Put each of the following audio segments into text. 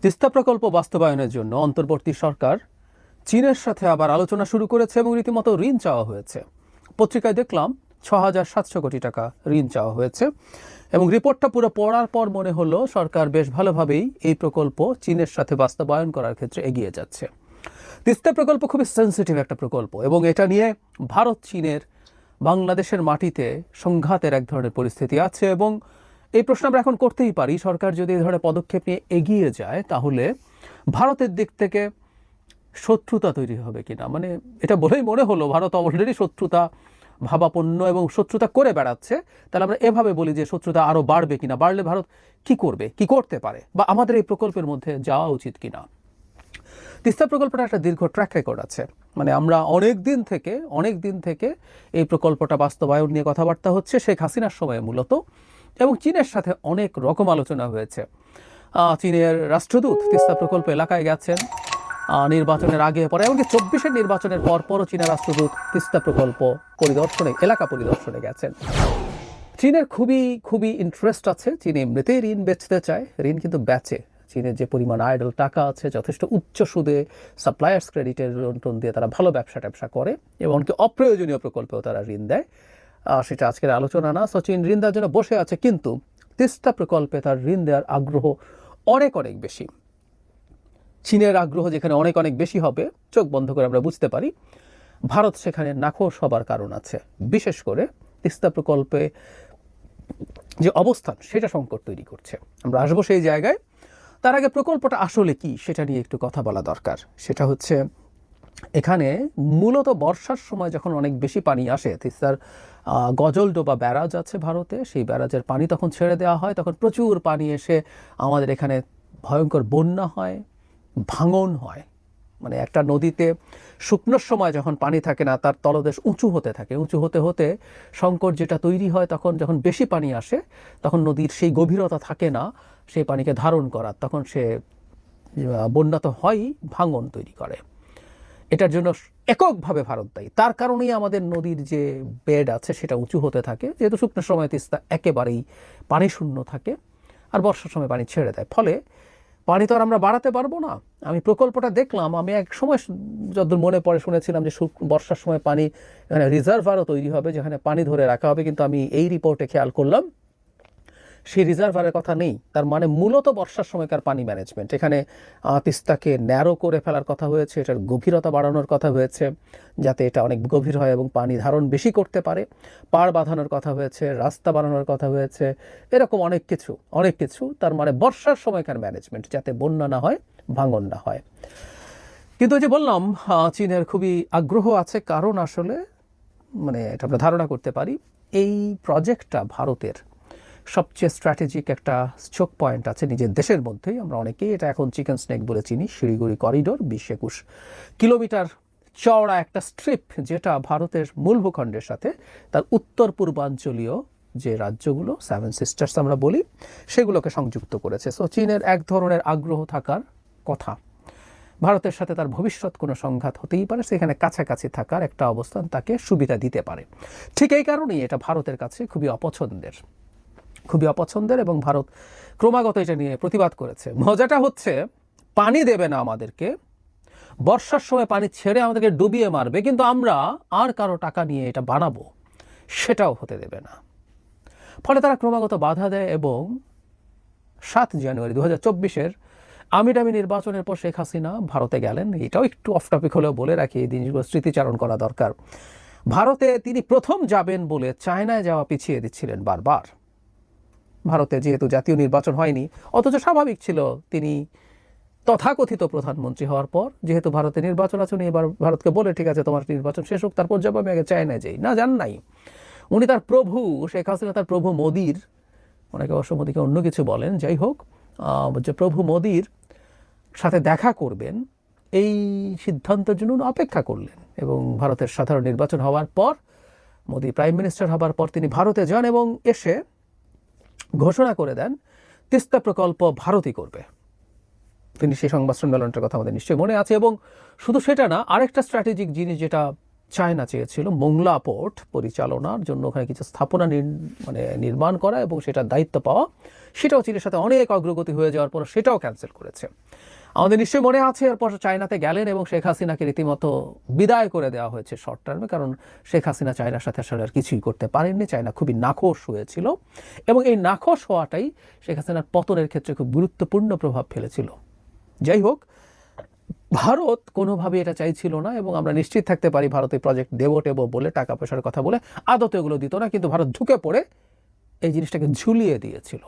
তিস্তা প্রকল্প বাস্তবায়নের জন্য অন্তর্বর্তী সরকার চীনের সাথে আবার আলোচনা শুরু করেছে এবং রীতিমতো ঋণ চাওয়া হয়েছে। পত্রিকায় দেখলাম ৬,৭০০ কোটি টাকা ঋণ চাওয়া হয়েছে এবং রিপোর্টটা পুরো পড়ার পর মনে হলো সরকার বেশ ভালোভাবেই এই প্রকল্প চীনের সাথে বাস্তবায়ন করার ক্ষেত্রে এগিয়ে যাচ্ছে। তিস্তা প্রকল্প খুবই সেন্সিটিভ একটা প্রকল্প এবং এটা নিয়ে ভারত চীনের বাংলাদেশের মাটিতে সংঘাতের এক ধরনের পরিস্থিতি আছে এবং এই প্রশ্ন আমরা এখন করতেই পারি, সরকার যদি এই ধরনের পদক্ষেপ নিয়ে এগিয়ে যায় তাহলে ভারতের দিক থেকে শত্রুতা তৈরি হবে কিনা। মানে এটা বলেই মনে হলো ভারত অলরেডি শত্রুতা ভাবাপন্ন এবং শত্রুতা করে বেড়াচ্ছে। তাহলে আমরা এভাবে বলি যে শত্রুতা আরও বাড়বে কিনা, বাড়লে ভারত কি করবে, কি করতে পারে, বা আমাদের এই প্রকল্পের মধ্যে যাওয়া উচিত কিনা। তিস্তা প্রকল্পটা একটা দীর্ঘ ট্র্যাক রেকর্ড আছে। মানে আমরা অনেক দিন থেকে এই প্রকল্পটা বাস্তবায়ন নিয়ে কথাবার্তা হচ্ছে, শেখ হাসিনার সময়ে মূলত, এবং চীনের সাথে অনেক রকম আলোচনা হয়েছে। চীনের রাষ্ট্রদূত তিস্তা প্রকল্প এলাকায় গেছেন নির্বাচনের আগে পরে, এমনকি ২৪-এর নির্বাচনের পরপরও চীনের রাষ্ট্রদূত তিস্তা প্রকল্প এলাকা পরিদর্শনে গেছেন। চীনের খুবই ইন্টারেস্ট আছে। চীন এমনিতেই ঋণ বেচতে চায়, ঋণ কিন্তু বেচে। চীনের যে পরিমাণ আইডল টাকা আছে, যথেষ্ট উচ্চ সুদে সাপ্লায়ার্স ক্রেডিটের লোন দিয়ে তারা ভালো ব্যবসা করে, এমনকি অপ্রয়োজনীয় প্রকল্পেও তারা ঋণ দেয়। সেটা আজকের আলোচনা না। সো চীন ঋণ দেওয়ার জন্য বসে আছে, কিন্তু তিস্তা প্রকল্পে তার ঋণ দেওয়ার আগ্রহ অনেক বেশি। চীনের আগ্রহ যেখানে অনেক বেশি হবে, চোখ বন্ধ করে আমরা বুঝতে পারি ভারত সেখানে নাখোশ হবার কারণ আছে। বিশেষ করে তিস্তা প্রকল্পে যে অবস্থান, সেটা সংকট তৈরি করছে। আমরা আসবো সেই জায়গায়। তার আগে প্রকল্পটা আসলে কি সেটা নিয়ে একটু কথা বলা দরকার। সেটা হচ্ছে, এখানে মূলত বর্ষার সময় যখন অনেক বেশি পানি আসে, তিস্তার গজলডোবা ব্যারাজ আছে ভারতে, সেই ব্যারাজের পানি তখন ছেড়ে দেওয়া হয়, তখন প্রচুর পানি এসে আমাদের এখানে ভয়ঙ্কর বন্যা হয়, ভাঙন হয়। মানে একটা নদীতে শুকনোর সময় যখন পানি থাকে না, তার তলদেশ উঁচু হতে থাকে, উঁচু হতে হতে সংকট যেটা তৈরি হয়, তখন যখন বেশি পানি আসে তখন নদীর সেই গভীরতা থাকে না সেই পানিকে ধারণ করার, তখন সে বন্যা তো হয়ই, ভাঙন তৈরি করে। এটার জন্য এককভাবে ভারত দায়ী। তার কারণেই আমাদের নদীর যে বেড আছে সেটা উঁচু হতে থাকে, যেহেতু শুকনোর সময় তিস্তা একেবারেই পানি শূন্য থাকে আর বর্ষার সময় পানি ছেড়ে দেয়। ফলে পানি তো আর আমরা বাড়াতে পারবো না। আমি প্রকল্পটা দেখলাম, আমি এক সময় যতদূর মনে পড়ে শুনেছিলাম যে বর্ষার সময় পানি এখানে রিজার্ভারও তৈরি হবে, যেখানে পানি ধরে রাখা হবে, কিন্তু আমি এই রিপোর্টে খেয়াল করলাম সেই রিজার্ভারের কথা নেই। তার মানে মূলত বর্ষার সময়কার পানি ম্যানেজমেন্ট। এখানে তিস্তাকে ন্যারো করে ফেলার কথা হয়েছে, এটার গভীরতা বাড়ানোর কথা হয়েছে যাতে এটা অনেক গভীর হয় এবং পানি ধারণ বেশি করতে পারে, পাড় বাঁধানোর কথা হয়েছে, রাস্তা বানানোর কথা হয়েছে, এরকম অনেক কিছু। তার মানে বর্ষার সময়কার ম্যানেজমেন্ট, যাতে বন্যা না হয়, ভাঙন না হয়। কিন্তু যে বললাম, চীনের খুবই আগ্রহ আছে, কারণ আসলে মানে এটা আমরা ধারণা করতে পারি এই প্রজেক্টটা ভারতের সবচেয়ে স্ট্র্যাটেজিক একটা চোক পয়েন্ট আছে নিজের দেশের মধ্যেই। আমরা অনেকেই এটা এখন চিকেন স্নেক বলে চিনি। শিলিগুড়ি করিডোর ২০-২১ কিলোমিটার চওড়া একটা স্ট্রিপ, যেটা ভারতের মূল ভূখণ্ডের সাথে তার উত্তর পূর্বাঞ্চলীয় যে রাজ্যগুলো, 7 সিস্টার্স আমরা বলি, সেগুলোকে সংযুক্ত করেছে। সো চীনের এক ধরনের আগ্রহ থাকার কথা, ভারতের সাথে তার ভবিষ্যৎ কোনো সংঘাত হতেই পারে, সেখানে কাছাকাছি থাকার একটা অবস্থান তাকে সুবিধা দিতে পারে। ঠিক এই কারণেই এটা ভারতের কাছে খুবই অপছন্দের এবং ভারত ক্রমাগত এটা নিয়ে প্রতিবাদ করেছে। মজাটা হচ্ছে, পানি দেবে না আমাদেরকে, বর্ষার সময় পানি ছেড়ে আমাদেরকে ডুবিয়ে মারবে, কিন্তু আমরা আর কারো টাকা নিয়ে এটা বানাবো সেটাও হতে দেবে না। ফলে তারা ক্রমাগত বাধা দেয় এবং ৭ জানুয়ারি ২০২৪-এর আমিডামি নির্বাচনের পর শেখ হাসিনা ভারতে গেলেন। এটাও একটু অফ টপিক হলেও বলে রাখি, এই জিনিসগুলো স্মৃতিচারণ করা দরকার। ভারতে তিনি প্রথম যাবেন বলে চায়নায় যাওয়া পিছিয়ে দিচ্ছিলেন বারবার। ভারতে যেহেতু জাতীয় নির্বাচন হয়নি, অথচ স্বাভাবিক ছিল তিনি তথাকথিত প্রধানমন্ত্রী হওয়ার পর, যেহেতু ভারতে নির্বাচন আছে, এবার ভারতকে বলে ঠিক আছে তোমার নির্বাচন শেষ হোক, তারপর যাবো, আমি আগে চায়নায় যাই। না, যান নাই। উনি তার প্রভু শেখ হাসিনা, তার প্রভু মোদির, অনেকে অবশ্য মোদিকে অন্য কিছু বলেন, যাই হোক, যে প্রভু মোদির সাথে দেখা করবেন এই সিদ্ধান্তের জন্য অপেক্ষা করলেন। এবং ভারতের সাধারণ নির্বাচন হওয়ার পর, মোদি প্রাইম মিনিস্টার হবার পর তিনি ভারতে যান এবং এসে ঘোষণা করে দেন তিস্তা প্রকল্প ভারতই করবে। তিনি সেই সংবাদ সম্মেলনটার কথা আমাদের নিশ্চয়ই মনে আছে। এবং শুধু সেটা না, আরেকটা স্ট্র্যাটেজিক জিনিস যেটা চায়না চেয়েছিল মোংলা পোর্ট পরিচালনার জন্য ওখানে কিছু স্থাপনা নির্মাণ করা এবং সেটার দায়িত্ব পাওয়া, সেটাও চীনের সাথে অনেক অগ্রগতি হয়ে যাওয়ার পর সেটাও ক্যান্সেল করেছে। আমাদের নিশ্চয়ই মনে আছে এরপর চায়নাতে গেলেন এবং শেখ হাসিনাকে রীতিমতো বিদায় করে দেওয়া হয়েছে শর্ট টার্মে, কারণ শেখ হাসিনা চায়নার সাথে আসলে আর কিছুই করতে পারেননি। চায়না খুবই নাখোশ হয়েছিল এবং এই নাখোশ হওয়াটাই শেখ হাসিনার পতনের ক্ষেত্রে খুব গুরুত্বপূর্ণ প্রভাব ফেলেছিল। যাই হোক, ভারত কোনোভাবে এটা চাইছিল না এবং আমরা নিশ্চিত থাকতে পারি ভারত এই প্রজেক্ট দেবো টেবো বলে টাকা পয়সার কথা বলে আদতে ওগুলো দিত না, কিন্তু ভারত ঢুকে পড়ে এই জিনিসটাকে ঝুলিয়ে দিয়েছিল।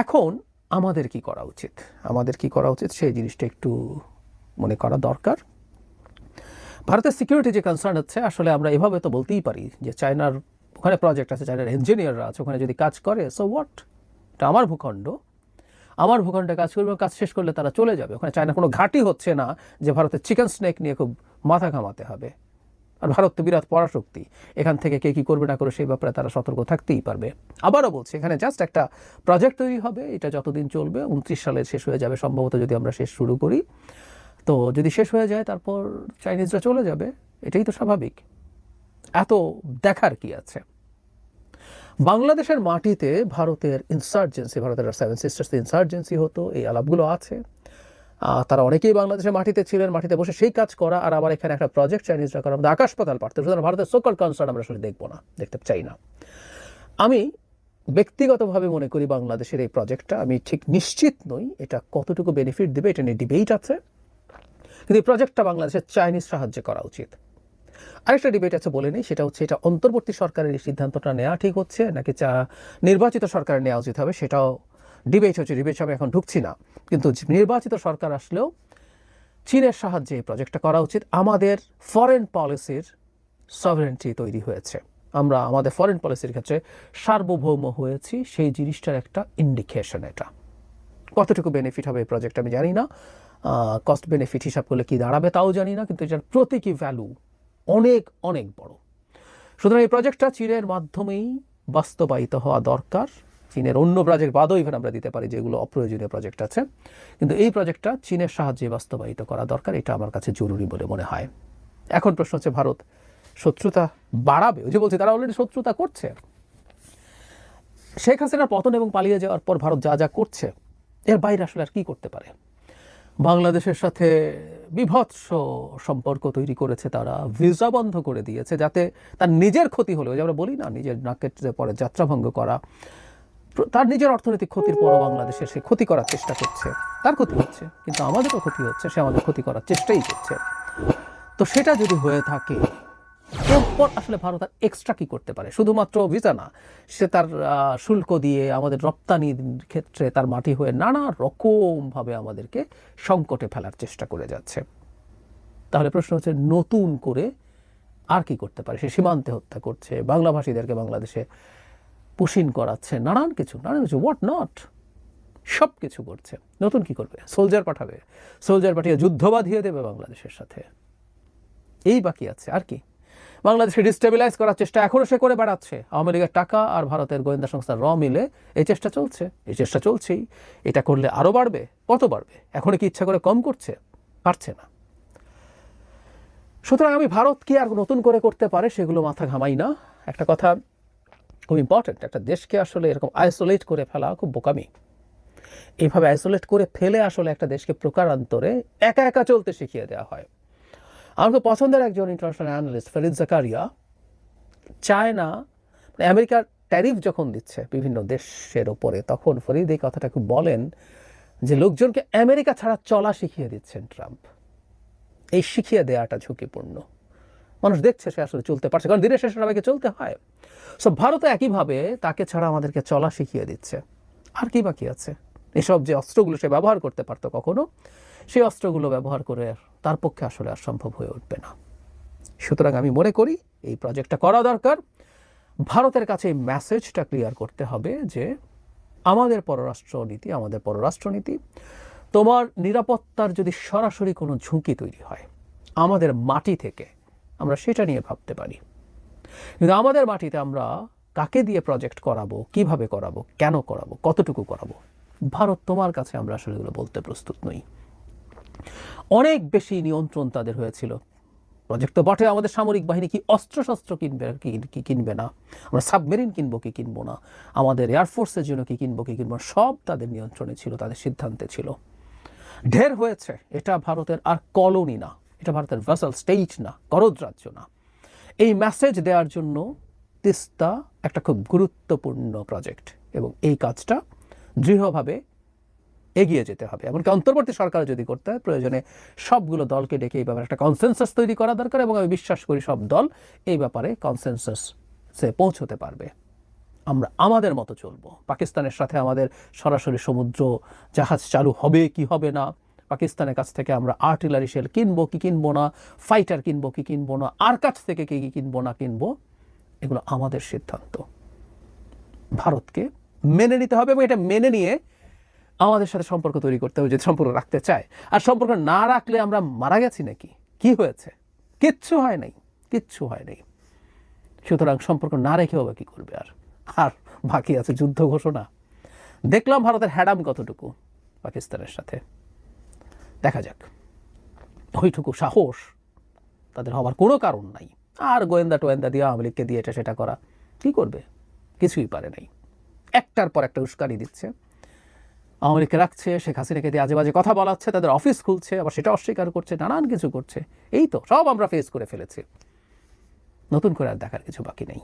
এখন আমাদের কি করা উচিত? আমাদের কি করা উচিত সেই জিনিসটা একটু মনে করা দরকার। ভারতের সিকিউরিটি যে কনসার্ন হচ্ছে, আসলে আমরা এভাবে তো বলতেই পারি যে চায়নার ওখানে প্রজেক্ট আছে, চায়নার ইঞ্জিনিয়াররা আছে, ওখানে যদি কাজ করে সো হোয়াট, এটা আমার ভূখণ্ড, আমার ভূখণ্ডে কাজ করবে, কাজ শেষ করলে তারা চলে যাবে। ওখানে চায়না কোনো ঘাঁটি হচ্ছে না যে ভারতের চিকেন স্নেক নিয়ে খুব মাথা ঘামাতে হবে। আর ভারত তো বিরাট পরাশক্তি, এখান থেকে কে কী করবে না করে সেই ব্যাপারে তারা সতর্ক থাকতেই পারবে। আবারও বলছি, এখানে জাস্ট একটা প্রজেক্ট তৈরি হবে, এটা যতদিন চলবে 29 সালে শেষ হয়ে যাবে সম্ভবত, যদি আমরা শেষ শুরু করি। তো যদি শেষ হয়ে যায় তারপর চাইনিজরা চলে যাবে, এটাই তো স্বাভাবিক, এত দেখার কি আছে। বাংলাদেশের মাটিতে ভারতের ইনসার্জেন্সি, ভারতের 7 সিস্টার্স ইনসার্জেন্সি হতো, এই আলাপগুলো আছে। তারা অনেকেই বাংলাদেশের মাটিতে ছিলেন, মাটিতে বসে সেই কাজ করা, আর আবার এখানে একটা প্রজেক্ট চাইনিজরা করা, আমাদের আকাশ পাতাল পারত। সুতরাং ভারতের সোকল কনসার্ন আমরা আসলে দেখবো না, দেখতে চাই না। আমি ব্যক্তিগতভাবে মনে করি বাংলাদেশের এই প্রজেক্টটা, আমি ঠিক নিশ্চিত নই এটা কতটুকু বেনিফিট দেবে, এটা নিয়ে ডিবেট আছে, কিন্তু এই প্রজেক্টটা বাংলাদেশের চাইনিজ সাহায্যে করা উচিত। আরেকটা ডিবেট আছে বলে নেই, সেটা হচ্ছে এটা অন্তর্বর্তী সরকারের এই সিদ্ধান্তটা নেওয়া ঠিক হচ্ছে নাকি নির্বাচিত সরকারের নেওয়া উচিত হবে, সেটাও ডিবেট হচ্ছে। ডিবেট সবে এখন ঢুকছি না, কিন্তু নির্বাচিত সরকার আসলেও চীনের সাহায্যে এই প্রজেক্টটা করা উচিত। আমাদের ফরেন পলিসির সভারেন্টি তৈরি হয়েছে, আমরা আমাদের ফরেন পলিসির ক্ষেত্রে সার্বভৌম হয়েছি, সেই জিনিসটার একটা ইন্ডিকেশন এটা। কতটুকু বেনিফিট হবে এই প্রজেক্ট আমি জানি না, কস্ট বেনিফিট হিসাব করলে কি দাঁড়াবে তাও জানি না, কিন্তু এটার প্রতীকী ভ্যালু অনেক অনেক বড়। সুতরাং এই প্রজেক্টটা চীনের মাধ্যমেই বাস্তবায়িত হওয়া দরকার। চীনের অন্য প্রজেক্ট বাদও ইভেন আমরা দিতে পারি যেগুলো অপ্রয়োজনীয় প্রজেক্ট আছে, কিন্তু এই প্রজেক্টটা চীনের সাহায্যে বাস্তবায়িত করা দরকার, এটা আমার কাছে জরুরি বলে মনে হয়। এখন প্রশ্ন হচ্ছে ভারত শত্রুতা বাড়াবে? ওই যে বলছি তারা অলরেডি শত্রুতা করছে। শেখ হাসিনার পতন এবং পালিয়ে যাওয়ার পর ভারত যা যা করছে এর বাইরে আসলে আর কি করতে পারে? বাংলাদেশের সাথে বিভৎস সম্পর্ক তৈরি করেছে তারা, ভিসা বন্ধ করে দিয়েছে যাতে তার নিজের ক্ষতি হলেও, যে আমরা বলি না নিজের নাকের পরে যাত্রাভঙ্গ করা, তার নিজের অর্থনৈতিক ক্ষতির পরও বাংলাদেশের সে ক্ষতি করার চেষ্টা করছে, তার ক্ষতি হচ্ছে কিন্তু আমাদেরও ক্ষতি হচ্ছে, সে আমাদের ক্ষতি করার চেষ্টাই করছে। তো সেটা যদি হয়ে থাকে এরপর আসলে ভারত আর এক্সট্রা কি করতে পারে? শুধুমাত্র ভিসা না, সে তার শুল্ক দিয়ে আমাদের রপ্তানির ক্ষেত্রে তার মাটি হয়ে নানা রকমভাবে আমাদেরকে সংকটে ফেলার চেষ্টা করে যাচ্ছে। তাহলে প্রশ্ন হচ্ছে নতুন করে আর কি করতে পারে? সে সীমান্তে হত্যা করছে, বাংলাভাষীদেরকে বাংলাদেশে পুশিন করাচ্ছে, নানান কিছু হোয়াট নট, সব কিছু করছে। নতুন কি করবে? সোলজার পাঠাবে, সোলজার পাঠিয়ে যুদ্ধ বাঁধিয়ে দেবে বাংলাদেশের সাথে, এই বাকি আছে। আর কি? বাংলাদেশকে ডিস্টেবিলাইজ করার চেষ্টা এখনও সে করে বেড়াচ্ছে। আওয়ামী লীগের টাকা আর ভারতের গোয়েন্দা সংস্থা মিলে এই চেষ্টা চলছে, এই চেষ্টা চলছেই। এটা করলে আরও বাড়বে, কত বাড়বে? এখনও কি ইচ্ছা করে কম করছে? পারছে না। সুতরাং আমি ভারত কি আর নতুন করে করতে পারে সেগুলো মাথা ঘামাই না। একটা কথা খুব ইম্পর্টেন্ট, একটা দেশকে আসলে এরকম আইসোলেট করে ফেলা খুব বোকামি। এইভাবে আইসোলেট করে ফেলে আসলে একটা দেশকে প্রকারান্তরে একা একা চলতে শিখিয়ে দেওয়া হয়। আমার খুব পছন্দের একজন international analyst Farid Zakaria, China আমেরিকার ট্যারিফ যখন দিচ্ছে বিভিন্ন দেশের ওপরে, তখন ফরিদ এই কথাটা খুব বলেন যে লোকজনকে আমেরিকা ছাড়া চলা শিখিয়ে দিচ্ছেন ট্রাম্প। এই শিখিয়ে দেওয়াটা ঝুঁকিপূর্ণ। মানুষ দেখছে সে আসলে চলতে পারছে, কারণ দিনের শেষে সবাইকে চলতে হয়। সো ভারত একইভাবে তাকে ছাড়া আমাদেরকে চলা শিখিয়ে দিচ্ছে। আর কি বাকি আছে? এসব যে অস্ত্রগুলো সে ব্যবহার করতে পারতো কখনো, সেই অস্ত্রগুলো ব্যবহার করে তার পক্ষে আসলে আর সম্ভব হয়ে উঠবে না। সুতরাং আমি মনে করি এই প্রজেক্টটা করা দরকার। ভারতের কাছে এই মেসেজটা ক্লিয়ার করতে হবে যে আমাদের পররাষ্ট্রনীতি, তোমার নিরাপত্তার যদি সরাসরি কোনো ঝুঁকি তৈরি হয় আমাদের মাটি থেকে, আমরা সেটা নিয়ে ভাবতে পারি। কিন্তু আমাদের মাটিতে আমরা কাকে দিয়ে প্রজেক্ট করাবো, কিভাবে করাবো, কেন করাবো, কতটুকু করাবো, ভারত তোমার কাছে আমরা আসলে এগুলো বলতে প্রস্তুত নই। অনেক বেশি নিয়ন্ত্রণ তাদের হয়েছিল প্রজেক্ট তো বটে, আমাদের সামরিক বাহিনী কি অস্ত্রশস্ত্র কিনবে কি কিনবে না, আমরা সাবমেরিন কিনবো কি কিনবো না, আমাদের এয়ারফোর্সের জন্য কি কিনবো কি কিনবো না, সব তাদের নিয়ন্ত্রণে ছিল, তাদের সিদ্ধান্তে ছিল। ঢের হয়েছে, এটা ভারতের আর কলোনি না, এটা ভারতের ভ্যাসাল স্টেট না, করদ রাজ্য না। এই মেসেজ দেওয়ার জন্য তিস্তা একটা খুব গুরুত্বপূর্ণ প্রজেক্ট, এবং এই কাজটা দৃঢ়ভাবে এগিয়ে যেতে হবে। এমনকি অন্তর্বর্তী সরকার যদি করতে হয়, প্রয়োজনে সবগুলো দলকে ডেকে এই ব্যাপারে একটা কনসেনসাস তৈরি করা দরকার, এবং আমি বিশ্বাস করি সব দল এই ব্যাপারে কনসেনসাসে পৌঁছতে পারবে। আমরা আমাদের মতো চলবো। পাকিস্তানের সাথে আমাদের সরাসরি সমুদ্র জাহাজ চালু হবে কি হবে না, পাকিস্তানের কাছ থেকে আমরা আর্টিলারি শেল কিনবো কি কিনবো না, ফাইটার কিনবো কি কিনবো না, আর কাছ থেকে কি কিনবো না কিনবো, এগুলো আমাদের সিদ্ধান্ত। ভারতকে মেনে নিতে হবে, এবং এটা মেনে নিয়ে আমাদের সাথে সম্পর্ক তৈরি করতে হবে যদি সম্পর্ক রাখতে চায়। আর সম্পর্ক না রাখলে আমরা মারা গেছি নাকি? কি হয়েছে? কিচ্ছু হয় নাই, কিচ্ছু হয় নাই। সুতরাং সম্পর্ক না রেখেও বা কী করবে? আর বাকি আছে যুদ্ধ ঘোষণা। দেখলাম ভারতের হ্যাডাম কতটুকু পাকিস্তানের সাথে, দেখা যাক। ওইটুকু সাহস তাদের হওয়ার কোনো কারণ নাই। আর গোয়েন্দা টোয়েন্দা দিয়ে আওয়ামী লীগকে দিয়ে এটা সেটা করা, কী করবে? কিছুই পারে নাই। একটার পর একটা উস্কানি দিচ্ছে, আওয়ামী লীগকে রাখছে, শেখ হাসিনাকে দিয়ে আজে বাজে কথা বলাচ্ছে, তাদের অফিস খুলছে, আবার সেটা অস্বীকার করছে, নানান কিছু করছে। এই তো সব আমরা ফেস করে ফেলেছি, নতুন করে আর দেখার কিছু বাকি নেই।